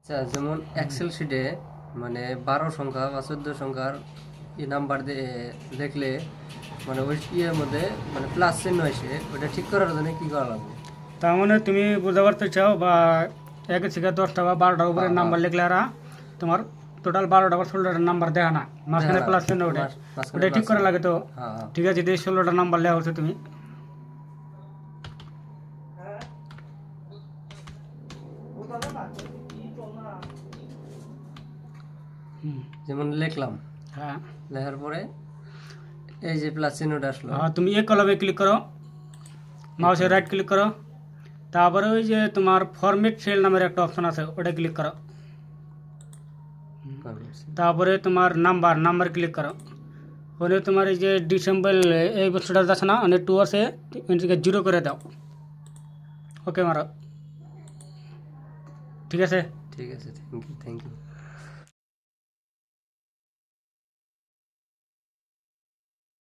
আচ্ছা, যেমন এক্সেল শিটে মানে 12 সংখ্যা বা 14 সংখ্যার নাম্বার দেখলে মানে ওই ইয়ের মধ্যে মানে প্লাস চিহ্ন এসে ওটা ঠিক করার জন্য কি করা লাগবে? তার মানে তুমি বুঝতে পারতে চাও বা 1 থেকে 10টা বা 12টার উপরে হ্যাঁ, নাম্বার লিখলে আর তোমার টোটাল 12টা বা 16টা নাম্বার দেখা না, মাঝখানে প্লাস চিহ্ন ওঠে, মাঝখানে ওটা ঠিক plus করা চিহ্ন। লাগে। তো হ্যাঁ, ঠিক আছে, যে 16টা নাম্বার লেখা হচ্ছে তুমি যেমন লিখলাম, হ্যাঁ লেখার পরে এই যে প্লাস চিহ্নটা আসলো। হ্যাঁ, তুমি এই কলমে ক্লিক করো, মাউসে রাইট ক্লিক করো, তারপরে ওই যে তোমার ফরম্যাট সেল নামের একটা অপশন আছে, ওটা ক্লিক করো। তারপরে তোমার নাম্বার ক্লিক করো। ওখানে তোমার এই যে ডিসেম্বর এই বছরটা যাচ্ছে না, অনেক 2 আছে, 0 করে দাও। ওকে মারো, ঠিক আছে। ঠিক আছে, থ্যাংক ইউ।